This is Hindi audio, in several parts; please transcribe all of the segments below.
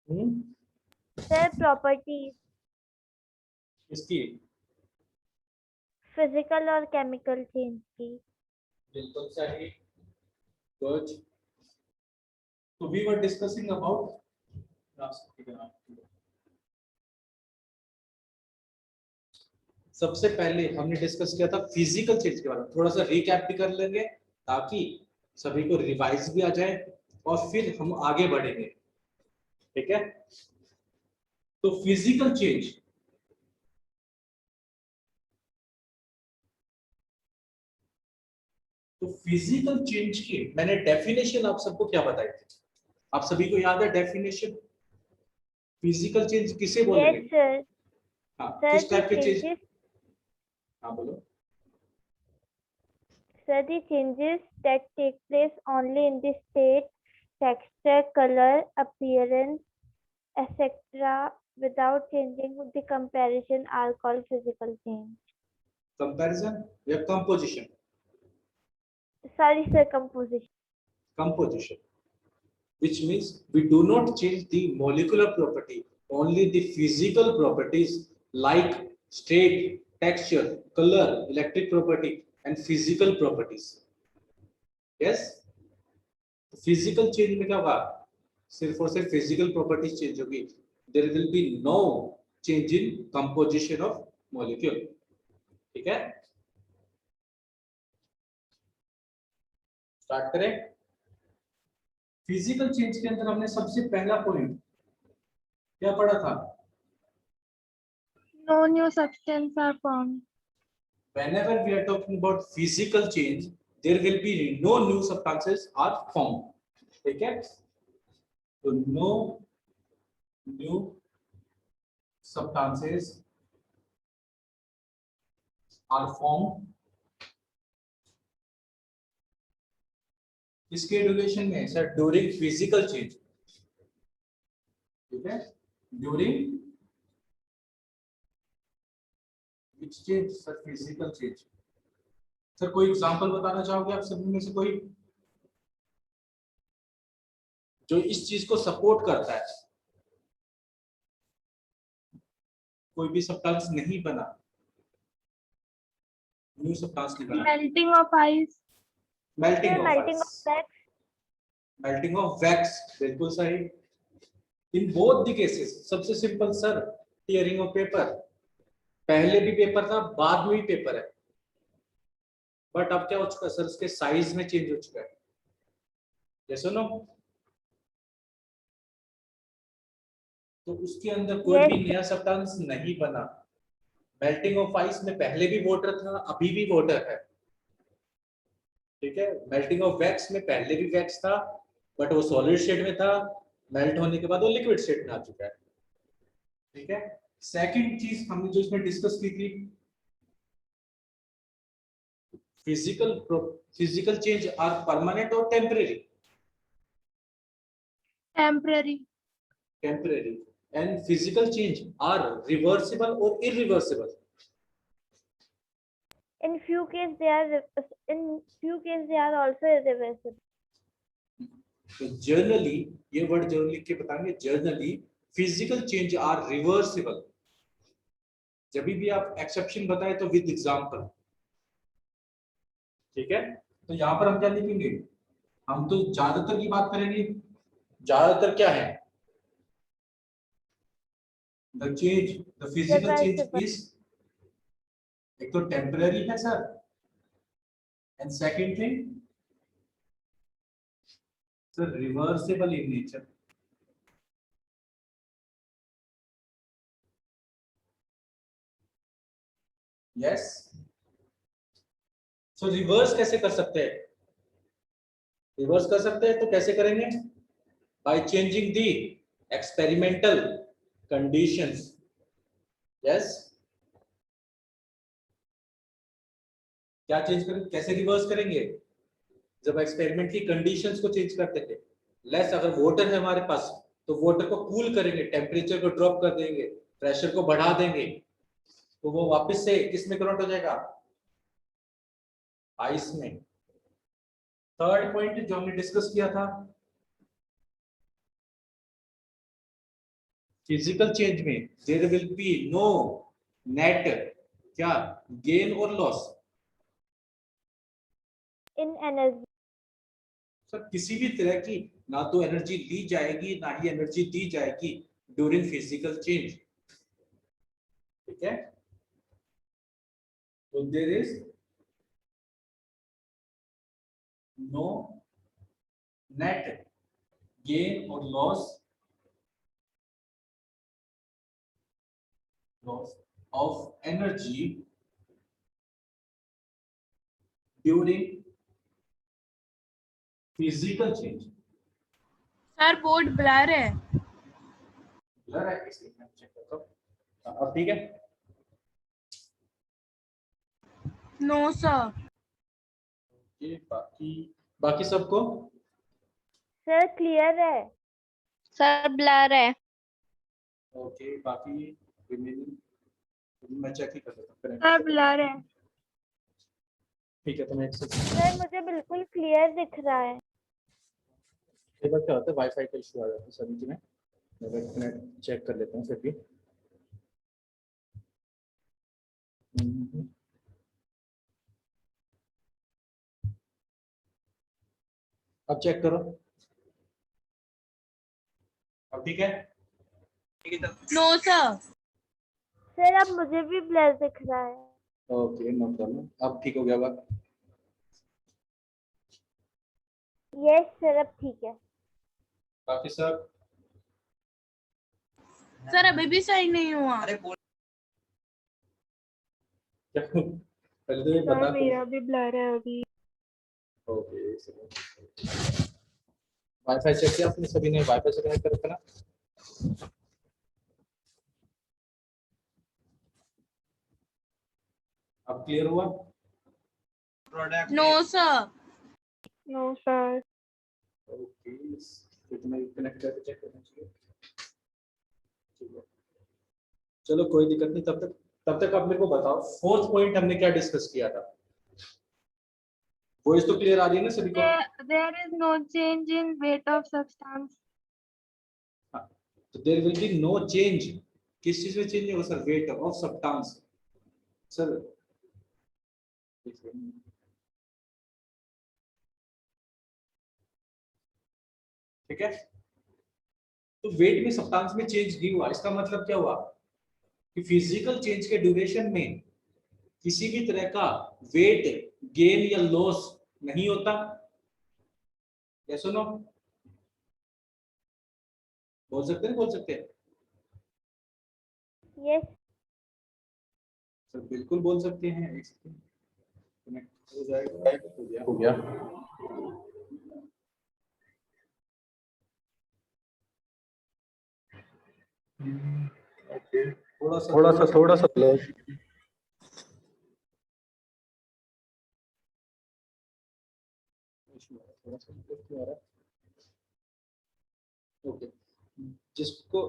सर प्रॉपर्टीज इसकी फिजिकल और केमिकल चेंज की। बिल्कुल सही। गुड। तो वी वर डिस्कसिंग अबाउट सबसे पहले हमने डिस्कस किया था फिजिकल चेंज के बारे में, थोड़ा सा रिकैप भी कर लेंगे ताकि सभी को रिवाइज भी आ जाए और फिर हम आगे बढ़ेंगे। ठीक है, तो फिजिकल चेंज, तो फिजिकल चेंज की मैंने डेफिनेशन आप सबको क्या बताई थी? आप सभी को याद है डेफिनेशन? फिजिकल चेंज किसे बोलेंगे? Yes sir. हाँ, सर किस दी टाइप के चेंज? चेंजेस हाँ बोलो। Sir the changes that take place only in the state texture colour appearance etc without changing the comparison are called physical change. Comparison या composition? Sorry sir, composition. Composition, which means we do not change the molecular property, only the physical properties like state, texture, color, electric property, and physical properties. Yes? Physical change में क्या होगा? सिर्फ और सिर्फ फिजिकल प्रॉपर्टीज चेंज होगी. There will be no change in composition of molecule. ठीक है, स्टार्ट करें. फिजिकल चेंज के अंदर हमने सबसे पहला पॉइंट क्या पढ़ा था? No new substance are formed. Whenever we are talking about physical change, there will be no new substances are formed. ठीक है, तो no new substances are formed. इसके ड्यूरेशन में सर ड्यूरिंग फिजिकल चेंज. ठीक है, during which change? Sir physical change. Sir कोई एग्जांपल बताना चाहोगे आप सभी में से कोई जो इस चीज को सपोर्ट करता है? कोई भी सब्सटेंस नहीं बना, न्यू सब्सटेंस नहीं बना. Melting of ice. Melting Sir, of melting ice. of wax. Melting of wax, बिल्कुल सही. इन बोथ द केसेस सबसे simple sir tearing of paper. पहले भी पेपर था, बाद में भी पेपर है, बट अब क्या हो चुका है सर? उसके साइज में चेंज हो चुका है. ये सुनो, तो उसके अंदर कोई Yes भी sir. नया सब्सटेंस नहीं बना. मेल्टिंग ऑफ आइस में पहले भी वाटर था, अभी भी वाटर है. ठीक है, मेल्टिंग ऑफ वैक्स में पहले भी वैक्स था, बट वो सॉलिड स्टेट में था, मेल्ट होने के बाद वो लिक्विड स्टेट में आ चुका है. ठीक है, सेकंड चीज हमने जो इसमें डिस्कस की थी, physical physical change are permanent और temporary. Temporary. Temporary. And physical change are reversible और irreversible. In few cases they are also irreversible. तो जर्नली, ये वर्ड जर्नली लिख के बताएंगे. Generally physical change are reversible. जब भी आप एक्सेप्शन बताए तो विद एग्जांपल. ठीक है, तो यहां पर हम क्या लिखेंगे? हम तो ज्यादातर की बात करेंगे. ज्यादातर क्या है? The change, the physical change Reversible. Is, एक तो टेम्पररी है sir, and second thing sir reversible in nature. Yes. So reverse कैसे कर सकते हैं? रिवर्स कर सकते हैं तो कैसे करेंगे? By changing the experimental conditions. Yes, क्या चेंज करेंगे, कैसे रिवर्स करेंगे? जब एक्सपेरिमेंट की कंडीशंस को चेंज करते थे. लेस अगर वाटर है हमारे पास, तो वाटर को कूल करेंगे, टेम्परेचर को ड्रॉप कर देंगे, प्रेशर को बढ़ा देंगे, तो वो वापस से किस में कन्वर्ट हो जाएगा? आइस में. थर्ड पॉइंट जो हमने डिस्कस किया था, फिजिकल चेंज में there will be no net क्या गेन और लॉस in energy. सर किसी भी तरह की ना तो एनर्जी ली जाएगी ना ही एनर्जी दी जाएगी ड्यूरिंग फिजिकल चेंज, ठीक है। तो there is no net gain और loss of energy during physical change. Sir board blur है। ब्लर है इसलिए मैं चेक करता हूं। अब ठीक है। No sir. ये बाकी बाकी सबको Sir, clear है. सर ब्लर है। ओके बाकी रिमेनिंग मैं चेक ही कर लेता हूं। सर ब्लर है। ठीक है तो मैं एक सेकंड Sir, मुझे बिल्कुल clear दिख रहा है. एक बार क्या होता है वाईफाई का इशू आ जाता है सभी में। मैं नेट चेक कर लेता हूं फिर भी। अब चेक करो। अब ठीक है। No sir. Sir, अब मुझे भी blur दिख रहा है. Okay no problem. अब ठीक हो गया बात। Yes, sir, अब ठीक है. बाकी सब सर अभी भी सही नहीं हुआ। क्या पहले तो ये सर बता मेरा भी ब्लर है अभी। ओके वाईफाई चेक किया आपने सभी ने वाईफाई से कनेक्ट कर रखा ना। अब क्लियर हुआ। No sir. No sir. Okay फिर तुम्हें कनेक्ट करके चेक करना चाहिए। ठीक है चलो कोई दिक्कत नहीं। तब तक आप मेरे को बताओ फोर्थ पॉइंट हमने क्या डिस्कस किया था। वॉइस तो क्लियर आ रही है ना सभी को। There is no change in weight of substance. तो there will be no change. किस चीज में चेंज नहीं होगा sir weight of substance sir. ठीक है तो वेट में सब्सटेंस में चेंज नहीं हुआ इसका मतलब क्या हुआ कि फिजिकल चेंज के ड्यूरेशन में किसी भी तरह का वेट गेन या लॉस नहीं होता। या सुनो बोल सकते हैं बोल सकते हैं Yes, सर बिल्कुल बोल सकते हैं। एक सेकंड कनेक्ट हो जाएगा। हो गया थोड़ा सा ब्लर। ओके जिसको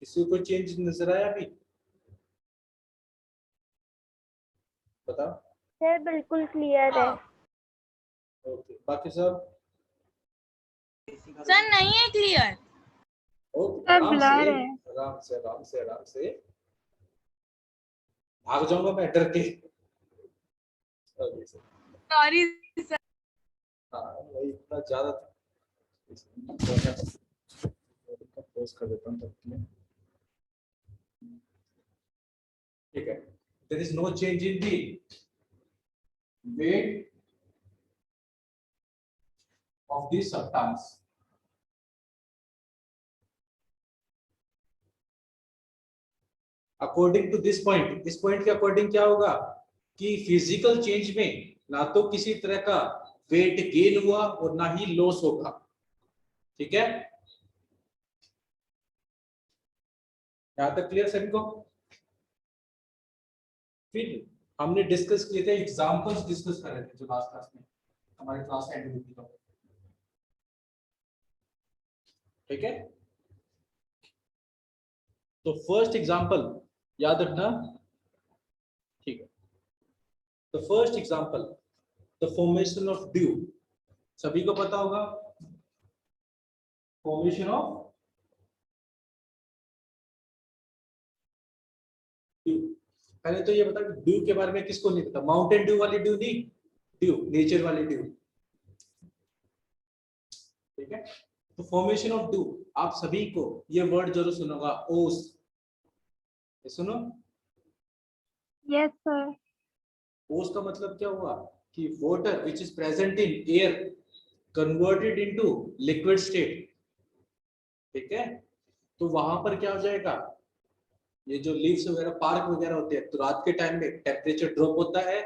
किसी को चेंज नजर आया अभी बताओ। sir, बिल्कुल clear है. ओके बाकी सब सर नहीं है क्लियर। ओके सर आराम ब्लर से है। आराम से आराम से आराम से भाग जाऊंगा मैं डर के। Okay sir sorry. हाँ वही इतना ज्यादा पोस्ट कर देता हूँ तब के लिए। ठीक है there is no change in the weight of this substance according to this point. इस पॉइंट के अकॉर्डिंग क्या होगा कि फिजिकल चेंज में ना तो किसी तरह का वेट गेन हुआ और ना ही लॉस होगा। ठीक है, यहां तक क्लियर सभी को? फिर हमने डिस्कस किए थे, एग्जांपल्स डिस्कस कर रहे थे जो लास्ट क्लास में हमारे क्लास एंड हुई थी। ठीक है, तो फर्स्ट एग्जांपल याद रखना। ठीक है, the first example, the formation of due. सभी को पता होगा फॉर्मेशन ऑफ ड्यू। पहले तो ये बता कि ड्यू के बारे में किसको नहीं पता? माउंटेन ड्यू वाली ड्यू नहीं, ड्यू नेचर वाली ड्यू। ठीक है, तो फॉर्मेशन ऑफ ड्यू, आप सभी को ये वर्ड जरूर सुनोगा, ओस। ये सुनो, Yes, sir. ओस का मतलब क्या हुआ कि water which is present in air converted into liquid state. ठीक है, तो वहां पर क्या हो जाएगा, ये जो लीव्स वगैरह पार्क वगैरह होते हैं, तो रात के टाइम में टेम्परेचर ड्रॉप होता है,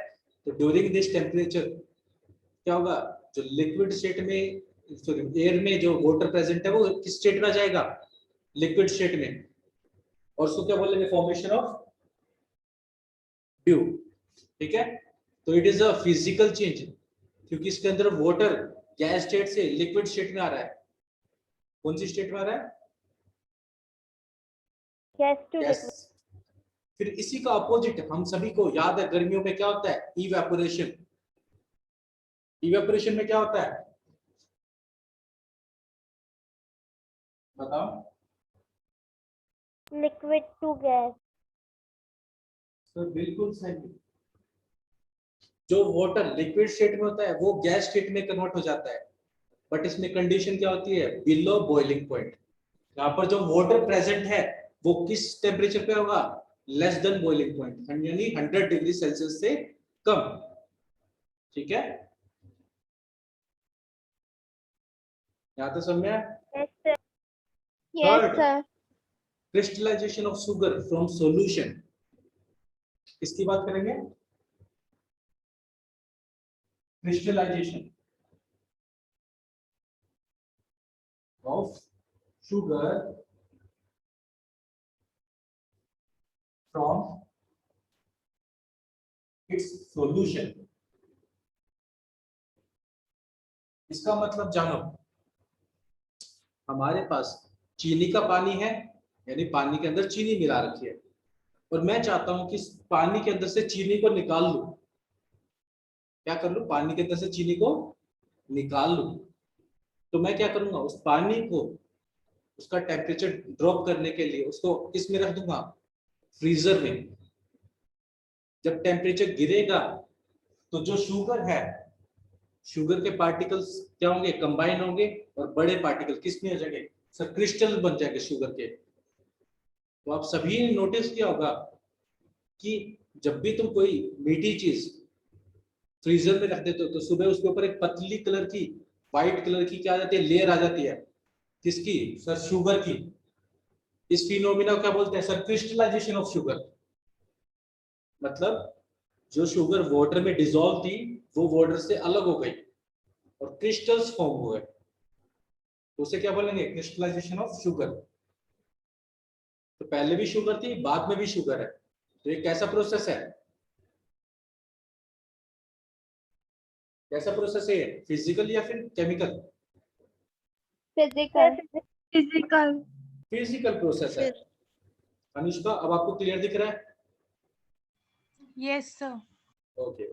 तो ड्यूरिंग दिस टेम्परेचर क्या होगा, जो लिक्विड स्टेट में, सॉरी एयर में जो वाटर प्रेजेंट है वो किस स्टेट में आ जाएगा, लिक्विड स्टेट में, और उसको क्या बोलेंगे, फॉर्मेशन ऑफ ड्यू। ठीक है, तो it is a physical change, क्योंकि इसके अंदर वाटर गैस स्टेट से लिक्विड स्टेट में आ रहा है। कौन सी स्टेट में आ रहा है? Gas to gas. लिक्विड। फिर इसी का अपोजिट हम सभी को याद है, गर्मियों में क्या होता है, इवेपोरेशन। इवेपोरेशन में क्या होता है बताओ? Liquid to gas. तो बिल्कुल सही, जो वाटर लिक्विड स्टेट में होता है वो गैस स्टेट में कन्वर्ट हो जाता है, बट इसमें कंडीशन क्या होती है, बिलो बॉइलिंग पॉइंट। यहाँ पर जो वाटर प्रेजेंट है वो किस टेम्परेचर पे होगा, लेस देन बॉइलिंग पॉइंट, यानी 100 डिग्री सेल्सियस से कम। ठीक है, यहाँ तो समझ में आया? Yes, sir. Yes, third, sir. Crystallization of sugar from solution. इसकी बात करेंगे, crystallization of sugar from its solution. इसका मतलब जानो, हमारे पास चीनी का पानी है, यानी पानी के अंदर चीनी मिला रखी है, और मैं चाहता हूं कि इस पानी के अंदर से चीनी को निकाल लूं। क्या कर लूं, पानी के अंदर से चीनी को निकाल लूं। तो मैं क्या करूंगा, उस पानी को, उसका टेम्परेचर ड्रॉप करने के लिए उसको किस में रख दूंगा, फ्रीजर में। जब टेम्परेचर गिरेगा तो जो शुगर है, शुगर के पार्टिकल्स क्या होंगे, कंबाइन होंगे, और बड़े पार्टिकल किस में हो जाएंगे, सर क्रिस्टल बन जाएंगे शुगर के। तो आप सभी ने नोटिस किया होगा कि जब भी तुम कोई मीठी चीज फ्रीजर में रख देते हो तो सुबह उसके ऊपर एक पतली कलर की, व्हाइट कलर की क्या आ जाती है, लेयर आ जाती है, किसकी, सर शुगर की। इस फिनोमिना को क्या बोलते हैं सर, क्रिस्टलाइजेशन ऑफ शुगर। मतलब जो शुगर वाटर में डिसॉल्व थी वो वाटर से अलग हो गई और क्रिस्टल्स फॉर्म हुए, तो उसे क्या बोलेंगे, क्रिस्टलाइजेशन ऑफ शुगर। तो पहले भी शुगर थी, बाद में भी शुगर है, तो ये कैसा प्रोसेस है, कैसा प्रोसेस है, फिजिकल या फिर chemical? Physical. Physical. Physical process है। अनुष्का, अब आपको क्लियर दिख रहा है? Yes, sir. ओके।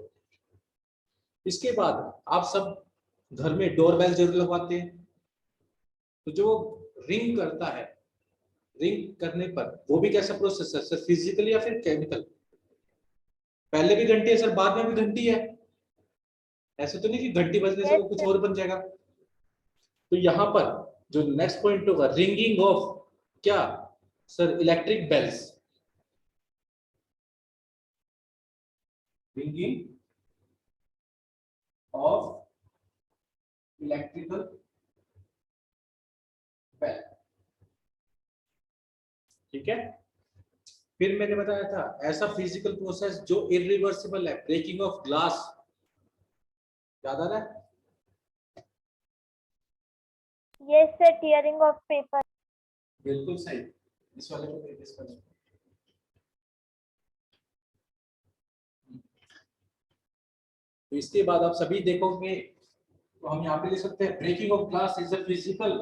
इसके बाद आप सब घर में डोरबेल जरूर लगवाते हैं, तो जो रिंग करता है, रिंग करने पर वो भी कैसा प्रोसेस है सर, फिजिकल या फिर केमिकल? पहले भी घंटी है सर, बाद में भी घंटी है, ऐसे तो नहीं कि घंटी बजने से वो कुछ और बन जाएगा। तो यहाँ पर जो नेक्स्ट पॉइंट होगा, रिंगिंग ऑफ क्या sir, electric bells. Ringing of electrical bell. ठीक है, फिर मैंने बताया था ऐसा फिजिकल प्रोसेस जो इरिवर्सिबल है, ब्रेकिंग ऑफ ग्लास, याद आ रहा है? Yes, sir. Tearing of paper. बिल्कुल सही। इस वाले को इस वाले को। तो इसके बाद आप सभी देखोगे तो हम यहाँ पे लिख सकते हैं breaking of glass is a physical,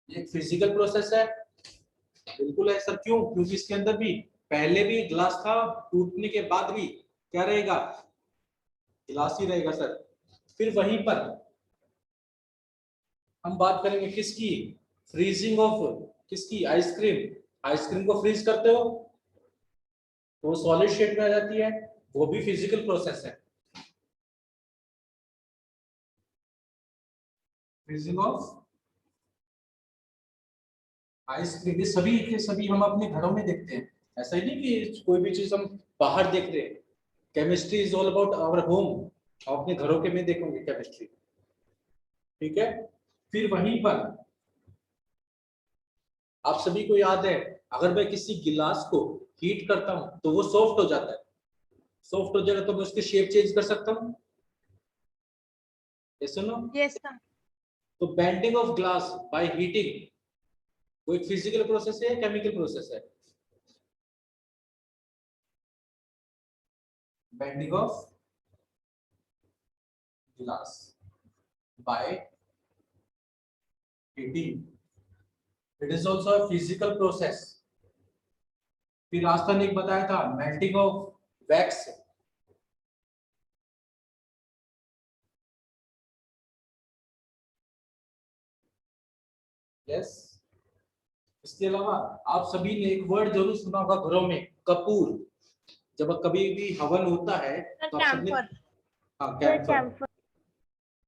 एक फिजिकल प्रोसेस है। बिल्कुल है सर, क्यों? क्योंकि इसके अंदर भी पहले भी ग्लास था, टूटने के बाद भी क्या रहेगा? ग्लास ही रहेगा सर। फिर वहीं पर हम बात करेंगे किसकी? फ्रीजिंग ऑफ किसकी? आइसक्रीम। आइसक्रीम को फ्रीज करते हो तो सॉलिड शेप में आ जाती है, वो भी फिजिकल प्रोसेस है। फ्रीजिंग ऑफ आइसक्रीम, ये सभी के सभी हम अपने घरों में देखते हैं। ऐसा ही नहीं कि कोई भी चीज हम बाहर देख रहे हैं। Chemistry is all about our home. आप अपने घरों के में देखोगे केमिस्ट्री, ठीक है? फिर वहीं पर आप सभी को याद है, अगर मैं किसी गिलास को हीट करता हूं तो वो सॉफ्ट हो जाता है। सॉफ्ट हो जाएगा तो मैं उसकी शेप चेंज कर सकता हूं, ये सुनो। Yes sir. तो bending of glass by heating, वो एक फिजिकल प्रोसेस है या केमिकल प्रोसेस है? Bending of glass by heating, it is also a physical process. फिर रास्ता ने एक बताया था मेल्टिंग ऑफ वैक्स, यस। इसके अलावा आप सभी ने एक वर्ड जरूर सुना होगा घरों में, कपूर। जब कभी भी हवन होता है तो आप सबने, कैंपर। हाँ Sir, कैंपर, camphor.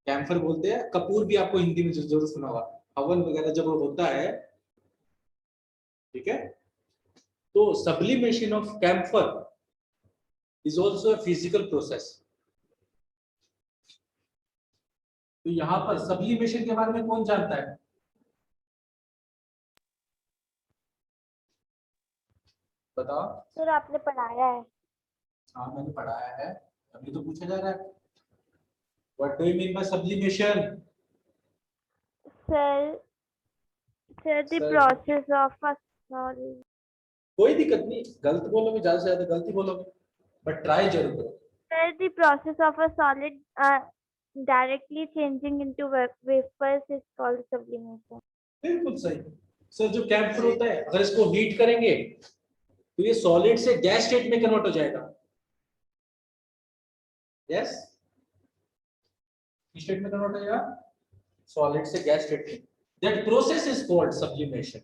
कैंपर बोलते हैं। कपूर भी आपको हिंदी में जरूर सुना होगा, हवन वगैरह जब होता है, ठीक है? तो sublimation of camphor is also a physical process. तो यहाँ पर सब्लिमेशन के बारे में कौन जानता है? बताओ। Sir, आपने पढ़ाया है। हाँ मैंने पढ़ाया है, अभी तो पूछा जा रहा है। What do you mean by sublimation? Sir, the Sir, process of a solid. कोई दिक्कत नहीं, गलत बोलोगे ज्यादा से ज्यादा गलती बोलोगे, बट ट्राई जरूर करो। Sir, the process of a solid directly changing into vapors is called sublimation. बिल्कुल सही सर। जो कैंफर होता है अगर इसको हीट करेंगे तो ये सॉलिड से गैस स्टेट में कन्वर्ट हो जाएगा, यस। किस स्टेट में कन्वर्ट हो जाएगा? सॉलिड से गैस स्टेट में। That process is called sublimation.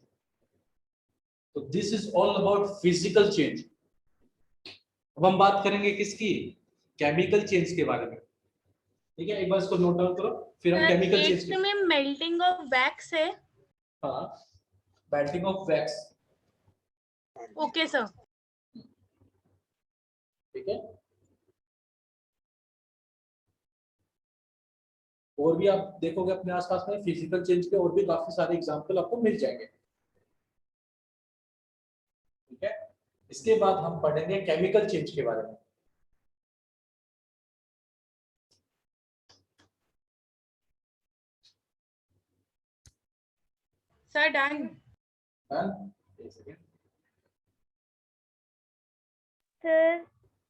तो this is all about physical change. अब हम बात करेंगे किसकी? केमिकल चेंज के बारे में, ठीक है? एक बार इसको नोट डाउन करो, फिर हम केमिकल चेंज एक में मेल्टिंग ऑफ वैक्स है। हाँ, melting of wax, okay sir. ठीक है? और भी आप देखोगे अपने आसपास में फिजिकल चेंज के और भी काफी सारे एग्जांपल आपको मिल जाएंगे, ठीक है? इसके बाद हम पढ़ेंगे केमिकल चेंज के बारे में। Sir done. डन? एक सेकंड। Sir,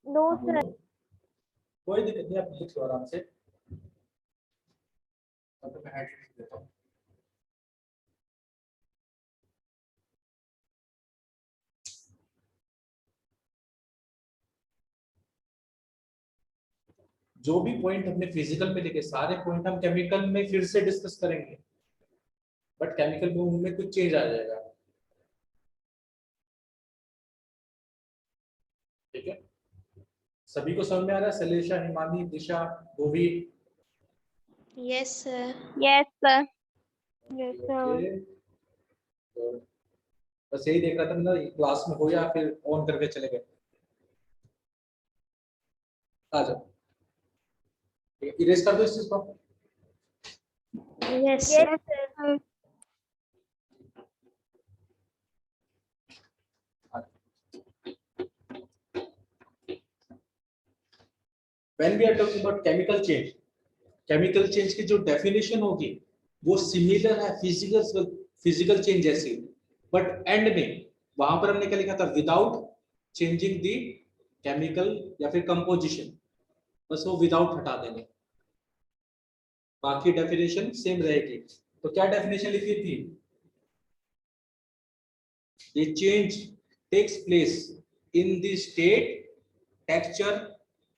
no, sir. कोई दिक्कत नहीं, आप लिख लो आराम से। तब तक मैं हेड देता हूँ। जो भी पॉइंट हमने फिजिकल में लिखे सारे पॉइंट हम केमिकल में फिर से डिस्कस करेंगे, बट केमिकल में कुछ चेंज आ जाएगा, ठीक है? सभी को समझ में आ रहा है? Salesha, Himani, Disha, Bhuvi? Yes, sir. Yes, sir. Yes, okay. sir. तो बस यही देख रहा था ना, क्लास में हो या फिर ऑन करके चले गए? आ जाओ, इरेज कर दो इस चीज को। Yes, Yes, sir. sir. When we are talking about chemical change की जो definition होगी वो similar है physical change जैसी, but end में वहां पर हमने क्या लिखा था, without changing the chemical या फिर composition, बस वो without हटा देंगे, बाकी definition same रहेगी। तो क्या definition लिखी थी? The change takes place in the state, texture,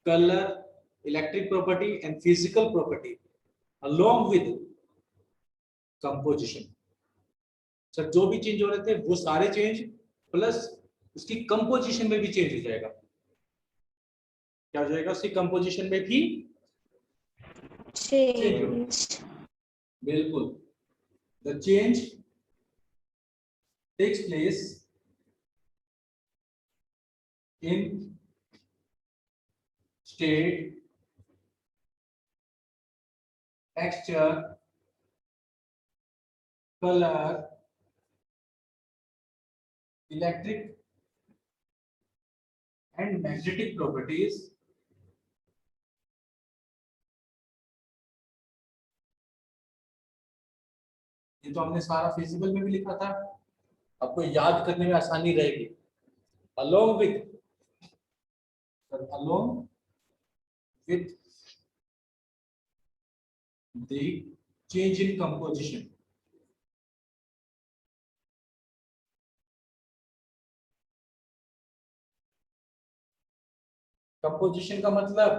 color, electric property and physical property along with composition। Sir जो भी चेंज हो रहे थे वो सारे चेंज प्लस उसकी कंपोजिशन में भी चेंज हो जाएगा। क्या हो जाएगा? उसकी कंपोजिशन में भी change, बिल्कुल। The change takes place in state, texture, color, electric and magnetic properties ये तो हमने सारा फिजिकल में भी लिखा था, आपको याद करने में आसानी रहेगी। along with the change in composition, composition का मतलब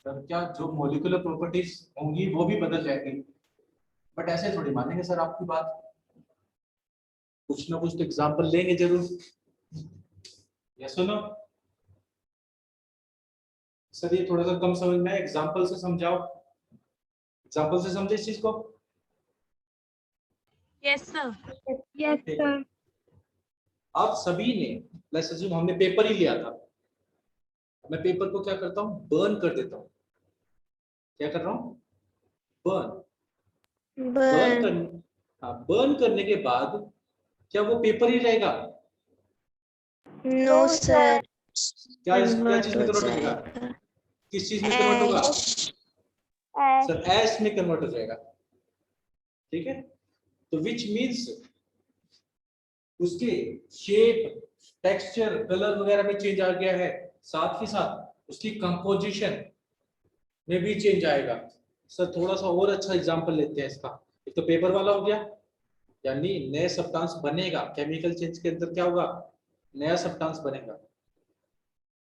सर क्या जो मॉलिक्यूलर प्रॉपर्टीज होंगी वो भी बदल जाएंगी, बट ऐसे थोड़ी मानेंगे सर आपकी बात, कुछ ना कुछ तो एग्जांपल लेंगे जरूर। यस सुनो सर, ये थोड़ा सा कम समझ में है, एग्जांपल से समझाओ, एग्जांपल से समझे इस चीज को। Yes, sir. Yes, sir. आप सभी ने, लेट्स अज्यूम हमने पेपर ही लिया था, मैं पेपर को क्या करता हूँ, बर्न कर देता हूँ। क्या कर रहा हूँ? बर्न burn, बर्न करने के बाद क्या वो पेपर ही रहेगा? no sir, क्या क्या चीज में convert हो कन्वर्ट होगा? जाएगा, किस चीज में कन्वर्ट होगा? ash, सर एश में कन्वर्ट हो जाएगा, ठीक है। तो विच मीन्स उसके शेप, टेक्सचर, कलर वगैरह में चेंज आ गया है, साथ ही साथ उसकी कंपोजिशन में भी चेंज आएगा। सर थोड़ा सा और अच्छा एग्जांपल लेते हैं इसका, एक तो पेपर वाला हो गया, यानी नए सब्सटेंस बनेगा, केमिकल चेंज के अंदर क्या होगा, नया सब्सटेंस बनेगा।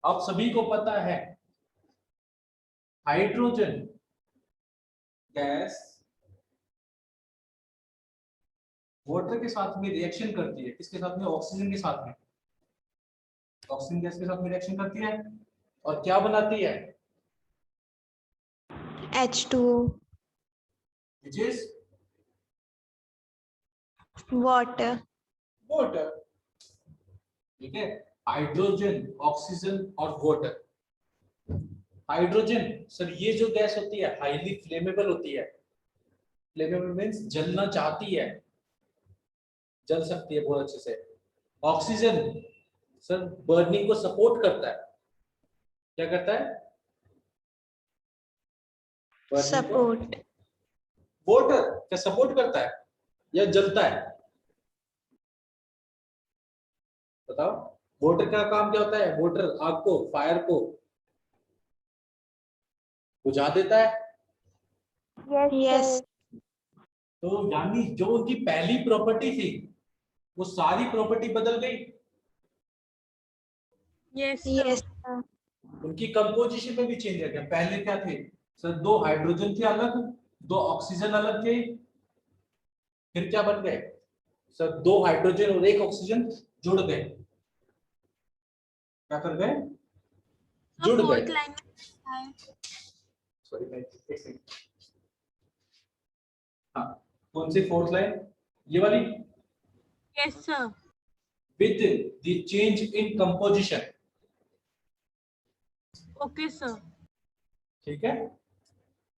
आप सभी को पता है हाइड्रोजन गैस वाटर के साथ में रिएक्शन करती है, किसके साथ में? ऑक्सीजन के साथ में, ऑक्सीजन गैस के साथ में रिएक्शन करती है और क्या बनाती है? H2O, which is water, water, ठीक है। हाइड्रोजन, ऑक्सीजन और वाटर। हाइड्रोजन सर ये जो गैस होती है हाईली फ्लेमेबल होती है, फ्लेमेबल मींस जलना चाहती है, जल सकती है बहुत अच्छे से। ऑक्सीजन सर बर्निंग को सपोर्ट करता है, क्या करता है? support, वाटर क्या सपोर्ट करता है या जलता है? बताओ, वाटर का काम क्या होता है? वाटर आग को, फायर को बुझा देता है। yes, तो यानी जो उनकी पहली प्रॉपर्टी थी वो सारी प्रॉपर्टी बदल गई, Yes, sir. yes, उनकी कंपोजिशन में भी चेंज आ गया। पहले क्या थे सर? दो हाइड्रोजन थे अलग, दो ऑक्सीजन अलग थे, फिर क्या बन गए सर? दो हाइड्रोजन और एक ऑक्सीजन जुड़ गए, क्या कर गए? जुड़ Fourth गए। line में है। सॉरी मैं एक सेकंड, हाँ कौन सी फोर्थ लाइन? ये वाली। Yes, sir. With the change in composition, Okay, sir. ठीक है।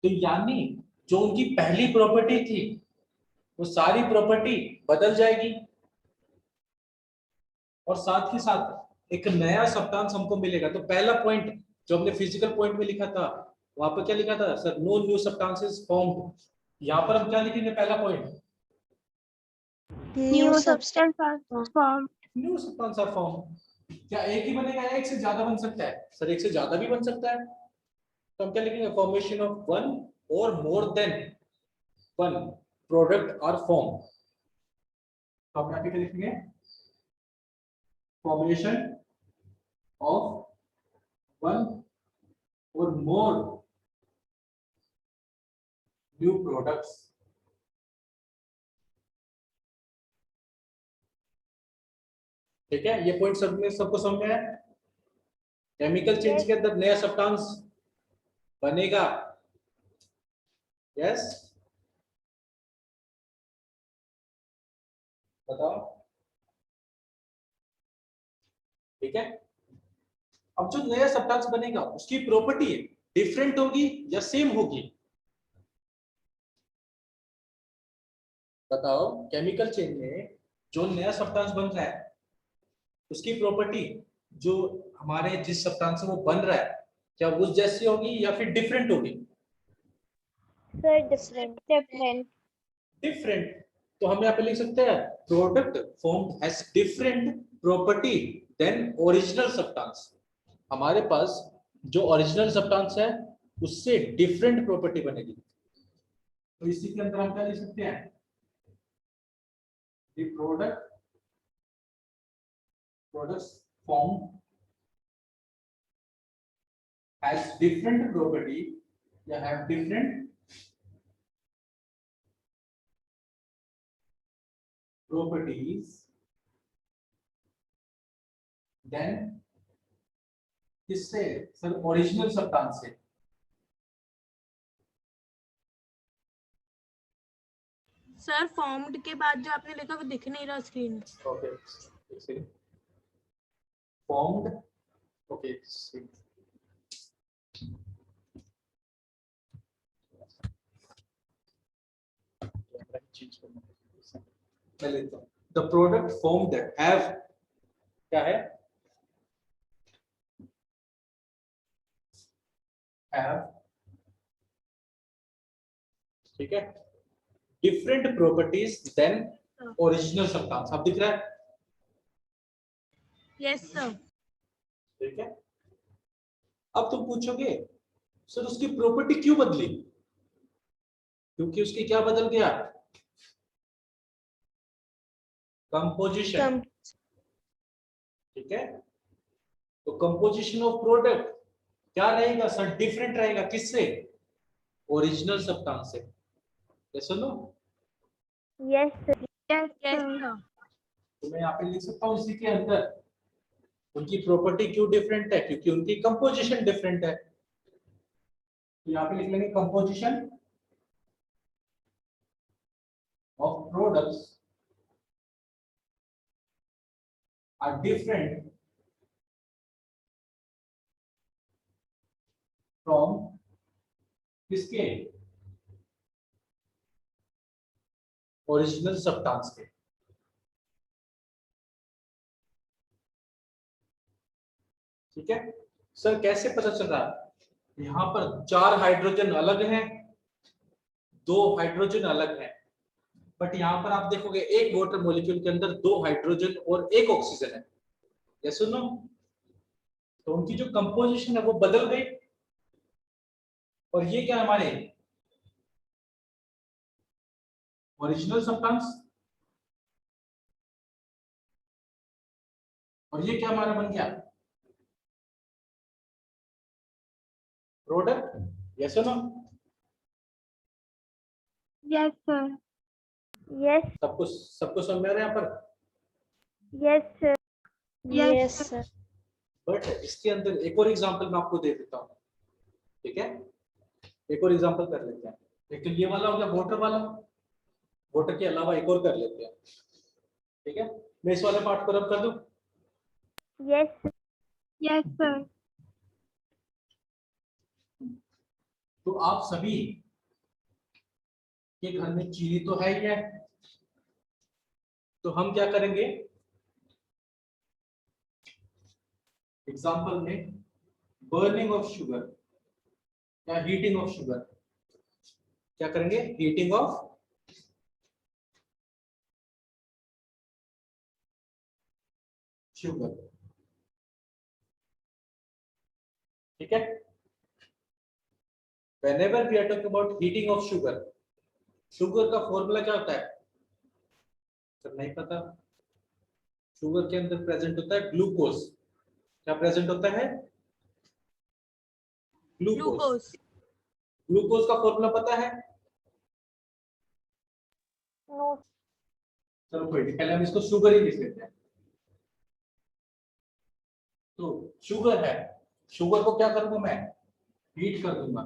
तो यानी जो उनकी पहली प्रॉपर्टी थी वो सारी प्रॉपर्टी बदल जाएगी, और साथ ही साथ एक नया सब्सटेंस हमको मिलेगा। तो पहला पॉइंट जो हमने फिजिकल पॉइंट में लिखा था, वहां पर क्या लिखा था sir? No new substances formed. यहाँ पर हम क्या लिखेंगे? पहला point, New New substance. substance are formed. New substance are formed. क्या एक ही बनेगा या एक से ज्यादा बन सकता है? सर एक से ज्यादा भी बन सकता है। तो हम क्या लिखेंगे? फॉर्मेशन ऑफ वन और more than one product are form. तो हम यहाँ पे क्या लिखेंगे? फॉर्मेशन ऑफ वन और मोर न्यू प्रोडक्ट्स। ठीक है, ये पॉइंट सब में सबको समझ में है? केमिकल चेंज के अंदर नया सब्सटेंस बनेगा। यस, बताओ। ठीक है, अब जो नया सब्सटेंस बनेगा उसकी प्रॉपर्टी डिफरेंट होगी या सेम होगी? बताओ। केमिकल चेंज में जो नया सब्सटेंस बन रहा है उसकी प्रॉपर्टी जो हमारे जिस सब्सटेंस से वो बन रहा है क्या उस जैसी होगी या फिर डिफरेंट होगी? Sir, different. Different. डिफरेंट। तो हम यहाँ पे लिख सकते हैं product formed has different property than original substance. हमारे पास जो ओरिजिनल सब्सटेंस है उससे डिफरेंट प्रॉपर्टी बनेगी। तो इसी के अंदर हम क्या लिख सकते हैं? The products formed has different property या have different properties then किससे? सर ओरिजिनल सब्सटेंस से। सर फॉर्म्ड के बाद जो आपने लिखा वो दिख नहीं रहा स्क्रीन। ओके, formed, ओके, पहले तो द प्रोडक्ट फॉर्म्ड हैव क्या है? हैव, ठीक है, different properties than original substance. अब दिख रहा है? Yes sir. ठीक है, अब तुम पूछोगे सर उसकी प्रॉपर्टी क्यों बदली? क्योंकि उसकी क्या बदल गया? कंपोजिशन। ठीक है, तो कंपोजिशन ऑफ प्रोडक्ट क्या रहेगा सर? डिफरेंट रहेगा। किससे? ओरिजिनल सब्सटेंस से। यस और no? Yes, sir. Yes, yes sir. Sir. तो मैं यहाँ पे लिख सकता हूँ इसी के अंदर उनकी प्रॉपर्टी क्यों डिफरेंट है? क्योंकि उनकी कंपोजिशन डिफरेंट है। तो यहाँ पे लिख लेंगे composition of products are different from किसके? ओरिजिनल सब्सटेंस के। ठीक है सर, कैसे पता चल रहा है? यहाँ पर 4 हाइड्रोजन अलग हैं, 2 हाइड्रोजन अलग हैं, बट यहाँ पर आप देखोगे एक वाटर मॉलिक्यूल के अंदर 2 हाइड्रोजन और 1 ऑक्सीजन है। यस और नो? तो उनकी जो कंपोजिशन है वो बदल गई। और ये क्या है हमारे? Original substance. और ये क्या हमारा बन गया? प्रोडक्ट। यस और नो? Yes, sir. Yes, सबको समझ में आ रहा है यहाँ पर? yes, sir. Yes, sir. But इसके अंदर एक और एग्जांपल मैं आपको दे देता हूँ। ठीक है, एक और एग्जांपल कर लेते हैं। एक तो ये वाला हो गया वाटर वाला, वाटर के अलावा एक और कर लेते हैं। ठीक है, मैं इस वाले पार्ट को रब कर दूं? Yes, Yes, sir. तो आप सभी के घर में चीनी तो है ही है, तो हम क्या करेंगे, एग्जाम्पल में बर्निंग ऑफ शुगर या हीटिंग ऑफ शुगर, क्या करेंगे, हीटिंग ऑफ शुगर। ठीक है, whenever we are talking about heating of sugar, sugar का फॉर्मूला क्या होता है सर, नहीं पता। शुगर के अंदर प्रेजेंट होता है ग्लूकोज। क्या प्रेजेंट होता है, ग्लूकोज। ग्लूकोज। ग्लूकोज का फॉर्मूला पता है, नो चलो कोई नहीं, पहले हम इसको शुगर ही लिख लेते हैं। तो शुगर है, शुगर को क्या करूंगा मैं, हीट कर दूंगा।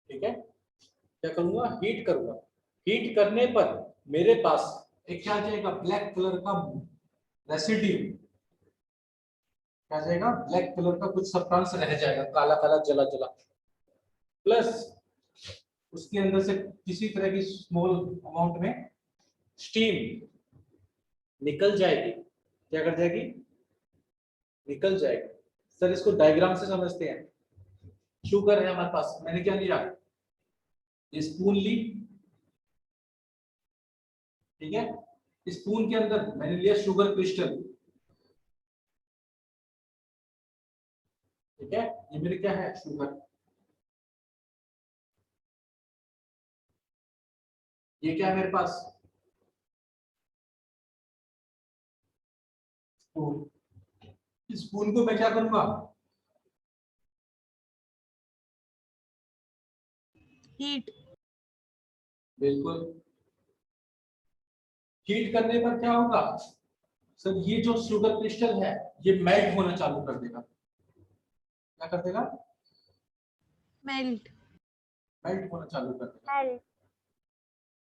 ठीक है, क्या करूंगा, हीट करूंगा। हीट करने पर मेरे पास एक क्या आ जाएगा, ब्लैक कलर का रेसिड्यू, क्या आ जाएगा, ब्लैक कलर का कुछ सब्सटेंस रह जाएगा, काला काला जला जला, प्लस उसके अंदर से किसी तरह की स्मॉल अमाउंट में स्टीम निकल जाएगी। क्या कर जाएगी, निकल जाएगी। सर इसको डायग्राम से समझते हैं। शुगर है हमारे पास, मैंने क्या लिया, स्पून ली, ठीक है, स्पून के अंदर मैंने लिया शुगर क्रिस्टल। ठीक है, ये मेरे क्या है, शुगर। ये क्या है मेरे पास, स्पून। स्पून को मैं क्या करूंगा, हीट। बिल्कुल। हीट करने पर क्या होगा सर, ये जो शुगर क्रिस्टल है ये मेल्ट होना चालू कर देगा। क्या कर देगा, मेल्ट। मेल्ट होना चालू कर देगा। मेल्ट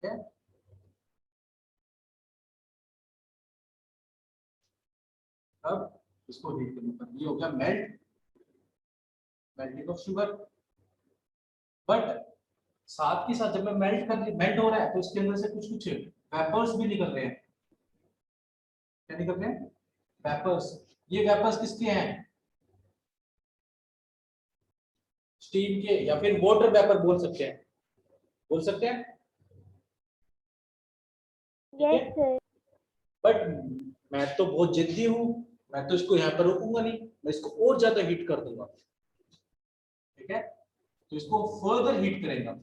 ठीक है, अब इसको हीट करने पर ये हो गया melt, melting of sugar. But साथ के साथ जब मैं मेल्ट हो रहा है तो इसके अंदर से कुछ कुछ वेपर्स भी निकल रहे हैं। क्या निकल रहे हैं, वेपर्स। ये वेपर्स किसके हैं, स्टीम के, या फिर वाटर वेपर बोल सकते हैं, बोल सकते हैं। यस सर बट मैं तो बहुत जिद्दी हूं, मैं तो इसको यहाँ पर रोकूंगा नहीं, मैं इसको और ज्यादा हीट कर दूंगा। ठीक है, तो इसको फर्दर हीट करेगा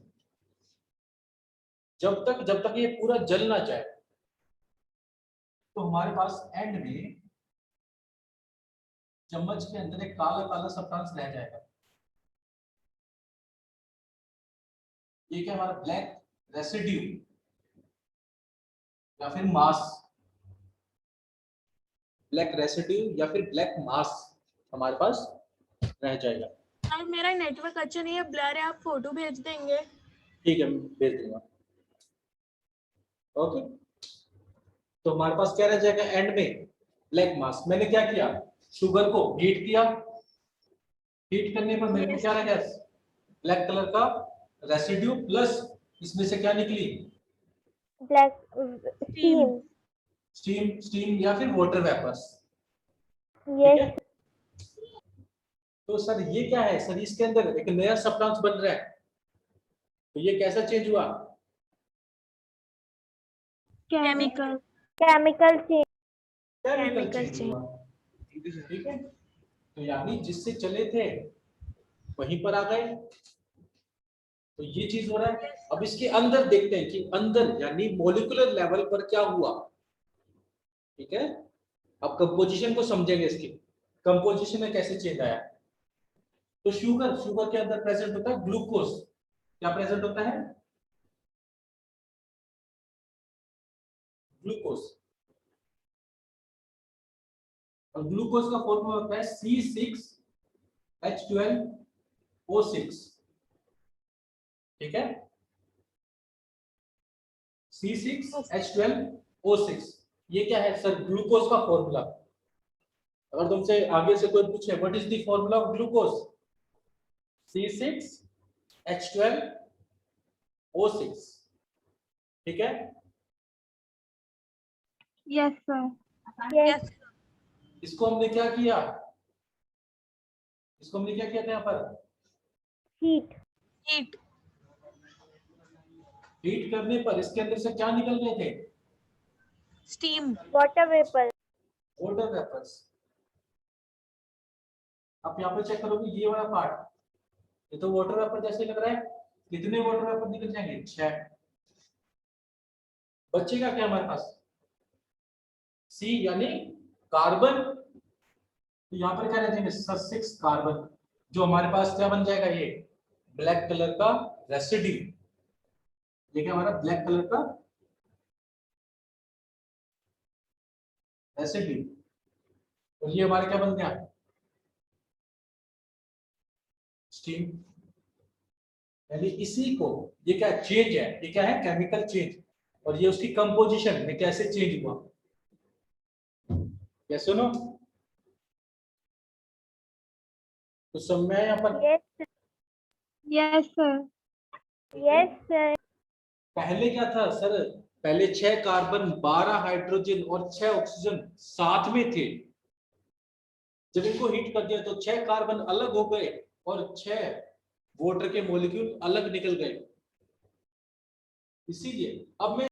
जब तक ये पूरा जल ना जाए। तो हमारे पास एंड में चम्मच के अंदर एक काला काला सब्सटेंस रह जाएगा। ये क्या, हमारा ब्लैक रेसिड्यू या फिर मास, ब्लैक रेसिड्यू या फिर ब्लैक मास हमारे पास रह जाएगा। सर मेरा नेटवर्क अच्छा नहीं है, ब्लर है, आप फोटो भेज देंगे। ठीक है, भेज दूंगा। ओके, तो हमारे पास क्या रह जाएगा एंड में, ब्लैक मास। मैंने क्या किया, शुगर को हीट किया, हीट करने पर मेरे को क्या रह गया, ब्लैक कलर का रेसिड्यू, प्लस इसमें से क्या निकली, ब्लैक स्टीम। स्टीम या फिर वाटर वेपर्स। यस तो सर ये क्या है, सर इसके अंदर एक नया सब्सटेंस बन रहा है, तो ये कैसा चेंज हुआ, chemical chemical change chemical change हुआ। ठीक है, तो यानी जिससे चले थे वहीं पर आ गए, तो ये चीज हो रहा है। अब इसके अंदर देखते हैं कि अंदर यानी मॉलिक्यूलर लेवल पर क्या हुआ। ठीक है, अब कंपोजिशन को समझेंगे, इसकी कंपोजिशन में कैसे चेंज आया। तो शुगर के अंदर प्रेजेंट होता है ग्लूकोज। क्या प्रेजेंट होता है, ग्लूकोज। और ग्लूकोज का फॉर्मूला होता है C6H12O6। ठीक है, C6H12O6 ये क्या है सर, ग्लूकोज का फॉर्मूला। अगर तुमसे आगे से कोई पूछे what is the formula of glucose, C6H12O6, ठीक है। Yes, sir. Yes. इसको हमने क्या किया, इसको हमने क्या किया था यहाँ पर, Heat. हीट हीट करने पर इसके अंदर से क्या निकल गए थे, steam Water vapor. Water vapours. आप यहाँ पे चेक करोगे ये वाला पार्ट, ये तो वाटर वेपर जैसे लग रहा है, कितने वाटर वेपर निकल जाएंगे, 6। बचेगा क्या हमारे पास, सी यानी कार्बन, तो यहाँ पर क्या रह जाएंगे, 6 कार्बन, जो हमारे पास क्या बन जाएगा, ये ब्लैक कलर का रेसिड्यू, ये क्या हमारा ब्लैक कलर का रेसिड्यू, और ये हमारे क्या बन गया, स्टीम। यानी इसी को, ये क्या चेंज है, ये क्या है, केमिकल चेंज, और ये उसकी कंपोजिशन में कैसे चेंज हुआ, क्या सुनो, तो समझ में यहाँ पर। Yes. Yes, sir. Yes, sir. पहले क्या था सर, पहले 6 कार्बन 12 हाइड्रोजन और 6 ऑक्सीजन साथ में थे, जब इनको हीट कर दिया तो 6 कार्बन अलग हो गए और 6 वाटर के मॉलिक्यूल अलग निकल गए। इसीलिए अब मैं